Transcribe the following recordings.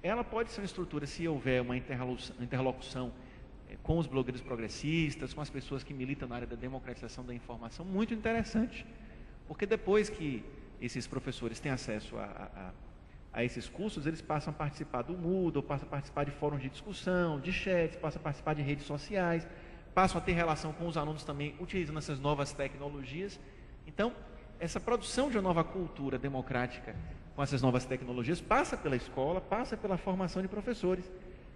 ela pode ser uma estrutura, se houver uma interlocução com os blogueiros progressistas, com as pessoas que militam na área da democratização da informação, muito interessante. Porque depois que esses professores têm acesso a esses cursos, eles passam a participar do Moodle, passam a participar de fóruns de discussão, de chats, passam a participar de redes sociais, passam a ter relação com os alunos também utilizando essas novas tecnologias. Então, essa produção de uma nova cultura democrática com essas novas tecnologias passa pela escola, passa pela formação de professores.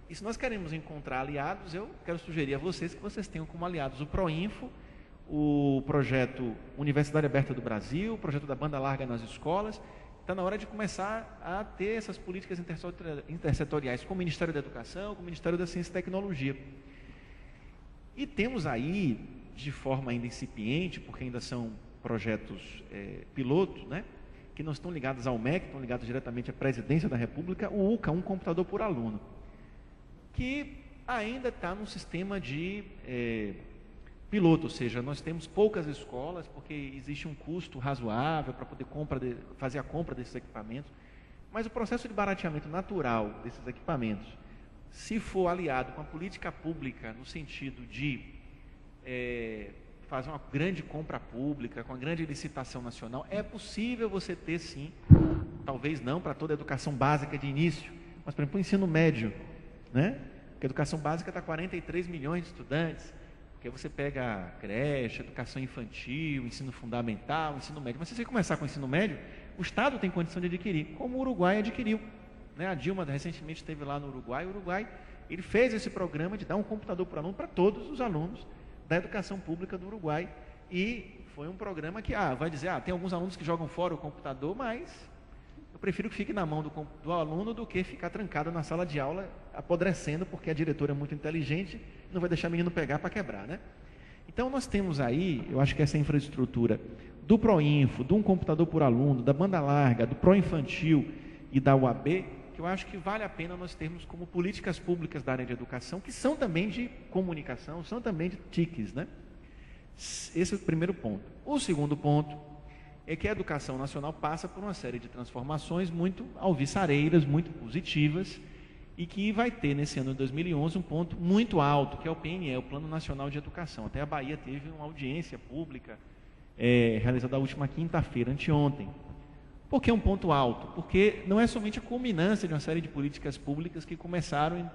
E se nós queremos encontrar aliados, eu quero sugerir a vocês que vocês tenham como aliados o ProInfo, o projeto Universidade Aberta do Brasil, o projeto da banda larga nas escolas. Está na hora de começar a ter essas políticas intersetoriais com o Ministério da Educação, com o Ministério da Ciência e Tecnologia. E temos aí, de forma ainda incipiente, porque ainda são projetos pilotos, né, que não estão ligados ao MEC, estão ligados diretamente à Presidência da República, o UCA, um computador por aluno, que ainda está num sistema de piloto, ou seja, nós temos poucas escolas, porque existe um custo razoável para poder fazer a compra desses equipamentos, mas o processo de barateamento natural desses equipamentos, se for aliado com a política pública, no sentido de fazer uma grande compra pública, com uma grande licitação nacional, é possível você ter sim, talvez não para toda a educação básica de início, mas por exemplo o ensino médio, né? Porque a educação básica está 43 milhões de estudantes, porque você pega a creche, educação infantil, ensino fundamental, ensino médio, mas se você começar com o ensino médio, o Estado tem condição de adquirir, como o Uruguai adquiriu, né? A Dilma recentemente esteve lá no Uruguai, o Uruguai ele fez esse programa de dar um computador por aluno para todos os alunos da educação pública do Uruguai, e foi um programa que, vai dizer, tem alguns alunos que jogam fora o computador, mas eu prefiro que fique na mão do aluno do que ficar trancado na sala de aula, apodrecendo, porque a diretora é muito inteligente, não vai deixar o menino pegar para quebrar, né? Então nós temos aí, eu acho que essa infraestrutura do ProInfo, de um computador por aluno, da banda larga, do Proinfantil e da UAB, que eu acho que vale a pena nós termos como políticas públicas da área de educação, que são também de comunicação, são também de TICs, né? Esse é o primeiro ponto. O segundo ponto é que a educação nacional passa por uma série de transformações muito alvissareiras, muito positivas, e que vai ter nesse ano de 2011 um ponto muito alto, que é o PNE, o Plano Nacional de Educação. Até a Bahia teve uma audiência pública realizada na última quinta-feira, anteontem. Por que um ponto alto? Porque não é somente a culminância de uma série de políticas públicas que começaram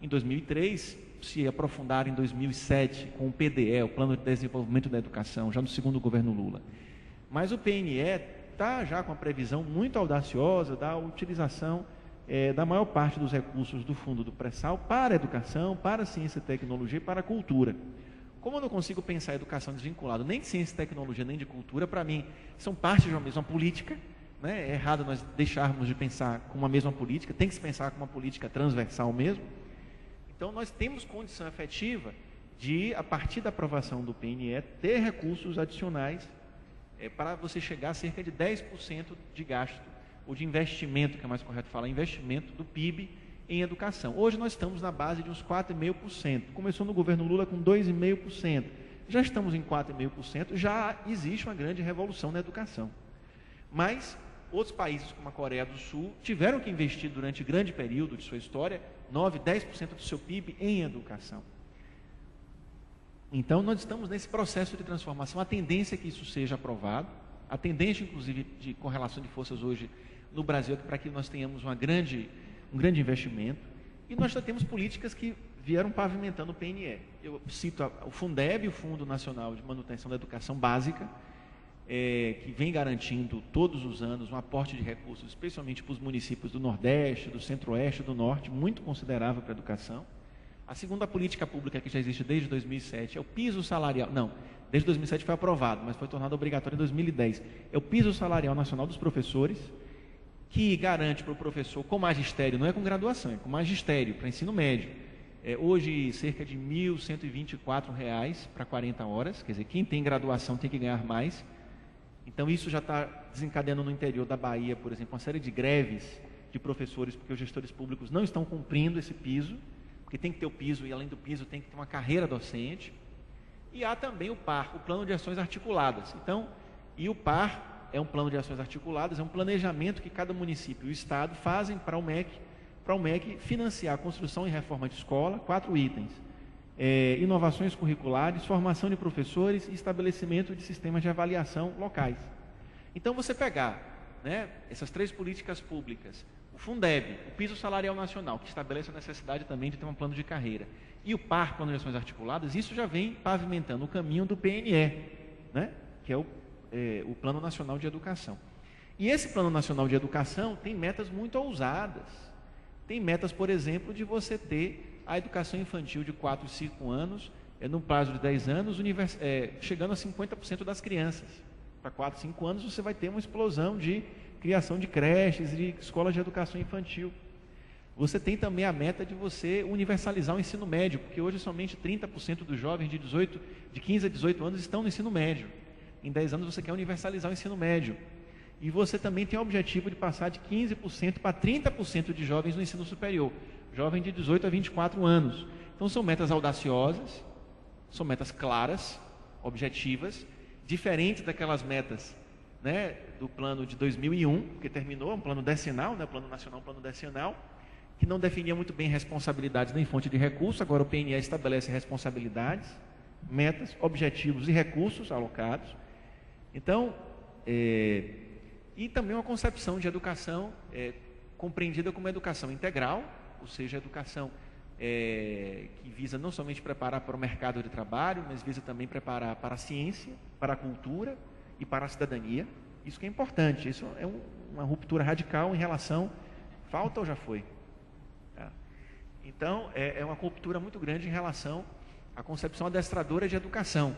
em 2003, se aprofundaram em 2007 com o PDE, o Plano de Desenvolvimento da Educação, já no segundo governo Lula. Mas o PNE está já com a previsão muito audaciosa da utilização da maior parte dos recursos do fundo do pré-sal para a educação, para a ciência e tecnologia e para a cultura. Como eu não consigo pensar a educação desvinculada nem de ciência e tecnologia, nem de cultura, para mim são parte de uma mesma política, né? É errado nós deixarmos de pensar com uma mesma política, tem que se pensar com uma política transversal mesmo. Então nós temos condição efetiva de, a partir da aprovação do PNE, ter recursos adicionais para você chegar a cerca de 10% de gasto, ou de investimento, que é mais correto falar, investimento do PIB em educação. Hoje nós estamos na base de uns 4,5%. Começou no governo Lula com 2,5%. Já estamos em 4,5%, já existe uma grande revolução na educação. Mas outros países, como a Coreia do Sul, tiveram que investir durante grande período de sua história, 9%, 10% do seu PIB em educação. Então, nós estamos nesse processo de transformação. A tendência é que isso seja aprovado, a tendência, inclusive, de correlação de forças hoje no Brasil é para que nós tenhamos um grande investimento, e nós já temos políticas que vieram pavimentando o PNE. Eu cito o Fundeb, o Fundo Nacional de Manutenção da Educação Básica, que vem garantindo todos os anos um aporte de recursos, especialmente para os municípios do Nordeste, do Centro-Oeste e do Norte, muito considerável para a educação. A segunda política pública que já existe desde 2007 é o piso salarial, não, desde 2007 foi aprovado, mas foi tornado obrigatório em 2010, é o piso salarial nacional dos professores, que garante para o professor com magistério, não é com graduação, é com magistério, para ensino médio, hoje cerca de R$ 1.124 para 40 horas, quer dizer, quem tem graduação tem que ganhar mais. Então isso já está desencadeando no interior da Bahia, por exemplo, uma série de greves de professores, porque os gestores públicos não estão cumprindo esse piso, porque tem que ter o piso e além do piso tem que ter uma carreira docente. E há também o PAR, o Plano de Ações Articuladas. Então, e o PAR é um plano de ações articuladas, é um planejamento que cada município e o Estado fazem para o MEC, para o MEC financiar a construção e reforma de escola, 4 itens. Inovações curriculares, formação de professores e estabelecimento de sistemas de avaliação locais. Então, você pegar, né, essas 3 políticas públicas, o Fundeb, o Piso Salarial Nacional, que estabelece a necessidade também de ter um plano de carreira, e o PAR, Plano de Ações Articuladas, isso já vem pavimentando o caminho do PNE, né, que é o Plano Nacional de Educação. E esse Plano Nacional de Educação tem metas muito ousadas. Tem metas, por exemplo, de você ter a educação infantil de 4 e 5 anos, no prazo de 10 anos, chegando a 50% das crianças. Para 4, 5 anos você vai ter uma explosão de criação de creches e de escolas de educação infantil. Você tem também a meta de você universalizar o ensino médio, porque hoje somente 30% dos jovens de 15 a 18 anos estão no ensino médio. Em 10 anos você quer universalizar o ensino médio. E você também tem o objetivo de passar de 15% para 30% de jovens no ensino superior, jovem de 18 a 24 anos. Então são metas audaciosas, são metas claras, objetivas, diferentes daquelas metas, né, do plano de 2001, que terminou, um plano decenal, né, plano nacional, plano decenal, que não definia muito bem responsabilidades nem fonte de recurso. Agora o PNE estabelece responsabilidades, metas, objetivos e recursos alocados. Então, e também uma concepção de educação compreendida como educação integral, ou seja, educação que visa não somente preparar para o mercado de trabalho, mas visa também preparar para a ciência, para a cultura e para a cidadania. Isso que é importante, isso é uma ruptura radical em relação, falta ou já foi? Tá? Então, é uma ruptura muito grande em relação à concepção adestradora de educação.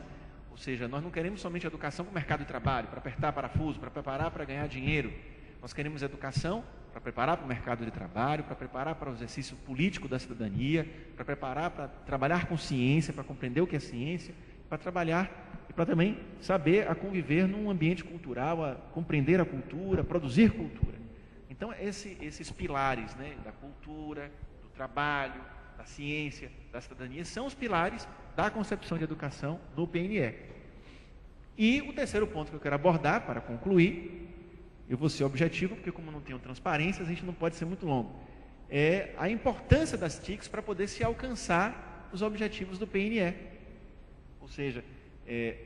Ou seja, nós não queremos somente educação para o mercado de trabalho, para apertar parafuso, para preparar para ganhar dinheiro. Nós queremos educação para preparar para o mercado de trabalho, para preparar para o exercício político da cidadania, para preparar para trabalhar com ciência, para compreender o que é ciência, para trabalhar e para também saber a conviver num ambiente cultural, a compreender a cultura, produzir cultura. Então, esses pilares, né, da cultura, do trabalho, da ciência, da cidadania, são os pilares da concepção de educação no PNE. E o terceiro ponto que eu quero abordar, para concluir, eu vou ser objetivo, porque como não tenho transparência, a gente não pode ser muito longo, é a importância das TICs para poder se alcançar os objetivos do PNE. Ou seja,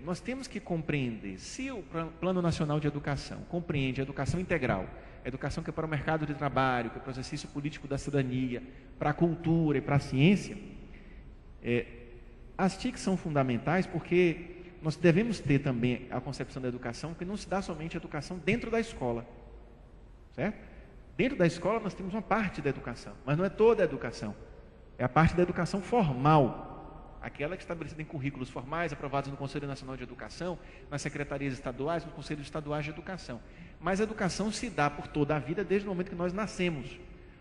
nós temos que compreender, se o Plano Nacional de Educação compreende a educação integral, a educação que é para o mercado de trabalho, que é para o exercício político da cidadania, para a cultura e para a ciência, as TICs são fundamentais porque nós devemos ter também a concepção da educação que não se dá somente a educação dentro da escola, certo? Dentro da escola nós temos uma parte da educação, mas não é toda a educação, é a parte da educação formal, aquela que é estabelecida em currículos formais, aprovados no Conselho Nacional de Educação, nas secretarias estaduais, nos conselhos estaduais de educação. Mas a educação se dá por toda a vida desde o momento que nós nascemos.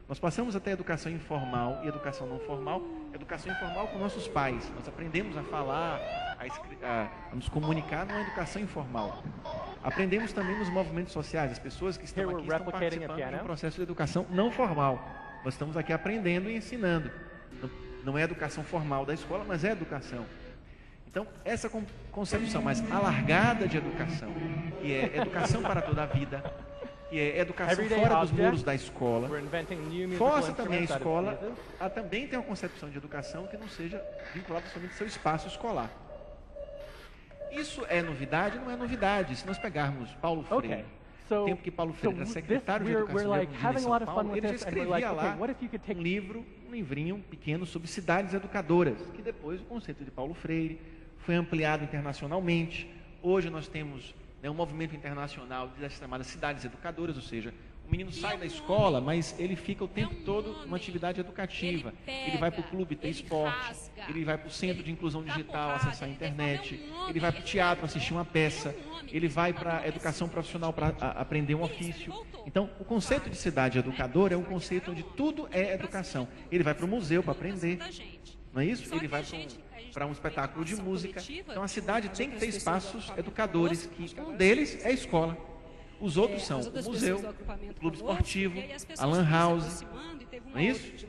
Nós passamos até a educação informal e educação não formal. Educação informal com nossos pais. Nós aprendemos a falar, a nos comunicar numa educação informal. Aprendemos também nos movimentos sociais. As pessoas que estão aqui estão participando de um processo de educação não formal. Nós estamos aqui aprendendo e ensinando. Não é educação formal da escola, mas é educação. Então, essa concepção mais alargada de educação, que é educação para toda a vida, que é educação fora dos muros da escola, força também a escola a também ter uma concepção de educação que não seja vinculada somente ao seu espaço escolar. Isso é novidade? Não é novidade. Se nós pegarmos Paulo Freire, o tempo que Paulo Freire era secretário de Educação de São Paulo, ele já escrevia lá um livrinho pequeno sobre cidades educadoras, que depois o conceito de Paulo Freire foi ampliado internacionalmente. Hoje nós temos um movimento internacional das chamadas cidades educadoras, ou seja, o menino sai da escola, mas ele fica o tempo todo numa atividade educativa. Ele vai para o clube ter esporte, ele vai para o centro de inclusão digital acessar a internet, ele vai para o teatro assistir uma peça, ele vai para a educação profissional para aprender um ofício. Então, o conceito de cidade educadora é um conceito onde tudo é educação. Ele vai para o museu para aprender, não é isso? Ele vai para um espetáculo de música. Então, a cidade tem que ter espaços educadores, que um deles é a escola. Os outros são o museu, o clube esportivo, a lan house, não é isso?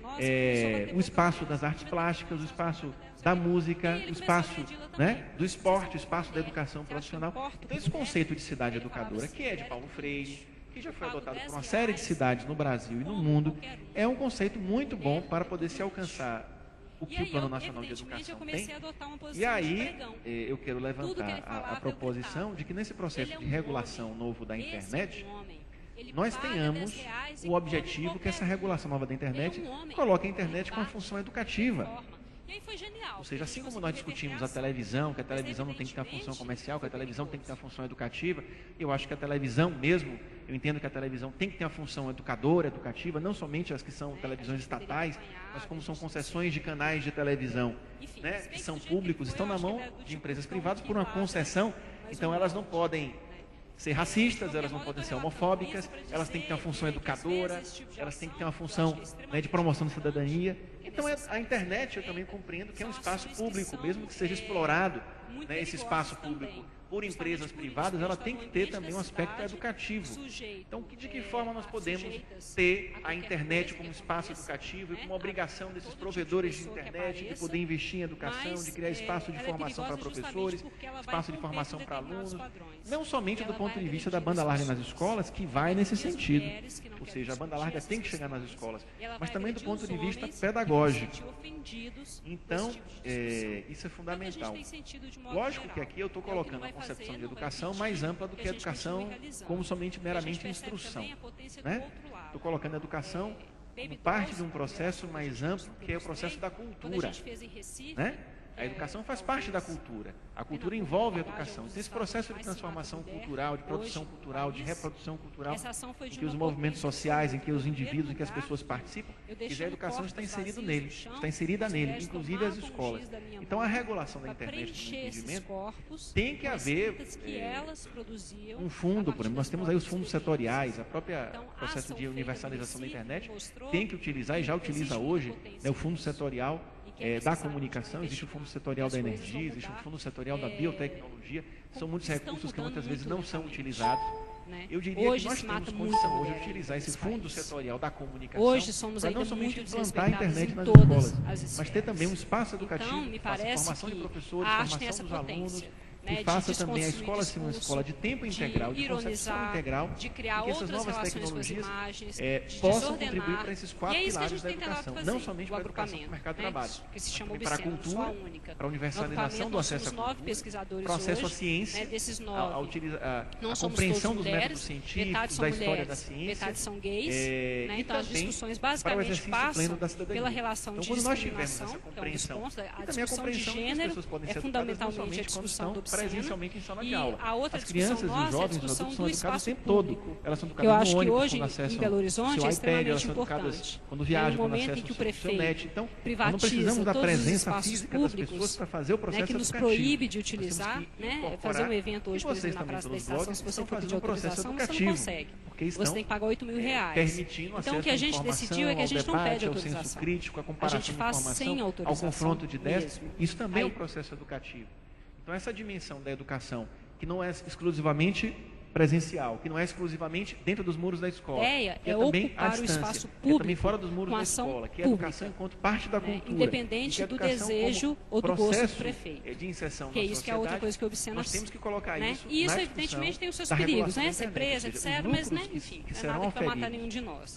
O espaço das artes plásticas, o espaço da música, o espaço, né, do esporte, o espaço da educação profissional. Então, esse conceito de cidade educadora, que é de Paulo Freire, que já foi adotado por uma série de cidades no Brasil e no mundo, é um conceito muito bom para poder se alcançar o que o Plano Nacional de Educação tem. E aí, eu quero levantar a proposição de que nesse processo de regulação novo da internet, nós tenhamos o objetivo que essa regulação nova da internet coloque a internet com a função educativa. Ou seja, assim como nós discutimos a televisão, que a televisão não tem que ter uma função comercial, que a televisão tem que ter uma função educativa, eu acho que a televisão mesmo, eu entendo que a televisão tem que ter uma função educadora, educativa, não somente as que são televisões estatais, mas como são concessões de canais de televisão, né, que são públicos, estão na mão de empresas privadas por uma concessão, então elas não podem ser racistas, elas não podem ser homofóbicas, elas têm que ter uma função educadora, elas têm que ter uma função, né, de promoção da cidadania. Então a internet eu também compreendo que é um espaço público, mesmo que seja explorado, né, esse espaço público por empresas privadas, ela tem que ter também um aspecto educativo. Então, de que forma nós podemos ter a internet como espaço educativo e como obrigação desses provedores de internet de poder investir em educação, de criar espaço de formação para professores, espaço de formação para alunos, não somente do ponto de vista da banda larga nas escolas, que vai nesse sentido, ou seja, a banda larga tem que chegar nas escolas, mas também do ponto de vista pedagógico. Então, isso é fundamental. Lógico que aqui eu estou colocando a concepção de educação mais ampla do que a educação como somente meramente instrução, né? Estou colocando a educação como parte de um processo mais amplo, que é o processo da cultura, né? A educação faz parte da cultura. A cultura envolve a educação. Então, esse processo de transformação cultural, de produção cultural, de reprodução cultural, em que os movimentos sociais, em que os indivíduos, em que as pessoas participam, a educação está inserida nele, está inserida nele, inclusive as escolas. Então, a regulação da internet, do entendimento, tem que haver um fundo, por exemplo, nós temos aí os fundos setoriais, a própria processo de universalização da internet tem que utilizar, e já utiliza hoje, né, o fundo setorial da comunicação, existe o fundo setorial da energia, existe o fundo setorial da biotecnologia, são muitos recursos que muitas vezes não são utilizados. Eu diria que nós temos condição hoje de utilizar esse fundo setorial da comunicação para não somente implantar a internet nas escolas, mas ter também um espaço educativo, que faça formação de professores, formação dos alunos, que faça também a escola ser uma escola de tempo integral, de concepção integral, e que essas novas tecnologias possam contribuir para esses 4 pilares da educação, não somente para a educação do mercado de trabalho, mas também para a cultura, para a universalização do acesso à cultura, para o acesso à ciência, a compreensão dos métodos científicos, da história da ciência, e também para o exercício pleno da cidadania. Então, quando nós tivermos essa compreensão, e também a compreensão que as pessoas podem ser educadas não somente quando estão presencialmente em sala de aula. As crianças e os jovens, os adultos são educados o tempo todo. Elas são educadas no ônibus, quando acessam o seu iPad, elas são educadas quando viajam, quando acessam o seu net. Então, nós não precisamos da presença física das pessoas para fazer o processo educativo. Que nos proíbe de utilizar, fazer um evento hoje, por exemplo, na Praça da Estação, se você for pedir autorização, você não consegue. Você tem que pagar R$8.000. Permitindo então, o que a gente decidiu é que a gente não pede autorização. Ao senso crítico, a comparação de faz sem informação, ao confronto de ideias. Isso também é um processo educativo. Então, essa dimensão da educação, que não é exclusivamente presencial, que não é exclusivamente dentro dos muros da escola, que é também à distância, que é também fora dos muros da escola, que é a educação enquanto parte da cultura, independente do desejo ou do gosto do prefeito, de inserção que é isso que é outra coisa que eu observo. Nós temos que colocar isso e isso, evidentemente, tem os seus perigos, né? Ser presa, etc., mas, né, enfim, não é nada que vai matar nenhum de nós.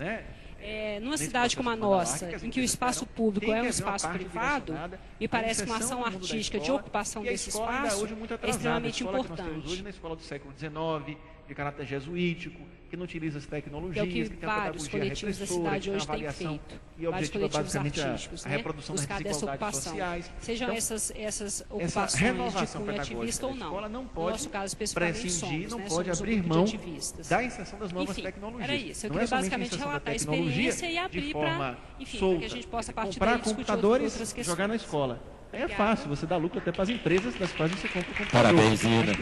Numa cidade como a nossa, em que o espaço público é um espaço privado, me parece que uma ação artística de ocupação desse espaço é extremamente importante. Hoje na escola do século XIX, de caráter jesuítico, que não utiliza as tecnologias, que é o que tem a pedagogia repressora, que tem a avaliação e objetiva basicamente a reprodução das desigualdades sociais. Sejam essas ocupações de cunho ativista ou não. Não no nosso caso, especificamente, somos, não pode abrir mão da inserção das novas enfim, tecnologias. Era isso. Eu queria basicamente relatar a experiência e abrir para que a gente possa partir daí discutir outras questões. Jogar na escola. É fácil, você dá lucro até para as empresas das quais você compra o computador. Parabéns, Ina.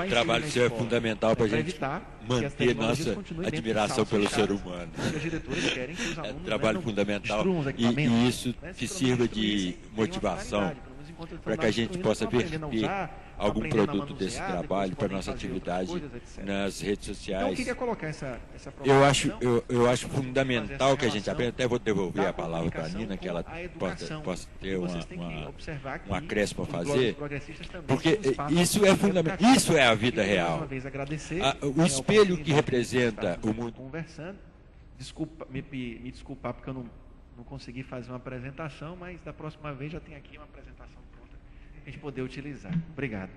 O trabalho seu é fundamental para a gente manter nossa admiração pelo ser humano. É trabalho fundamental e isso que sirva de motivação para que a gente possa verter algum produto desse trabalho para nossa atividade nas redes sociais. Então, eu queria colocar essa eu acho fundamental que a gente aprenda. Até vou devolver a palavra para a Nina, que ela possa ter um acréscimo a fazer, porque isso é fundamental. Isso é a vida real. O espelho que representa o mundo. Me desculpar porque eu não consegui fazer uma apresentação, mas da próxima vez já tem aqui uma apresentação pronta para a gente poder utilizar. Obrigado.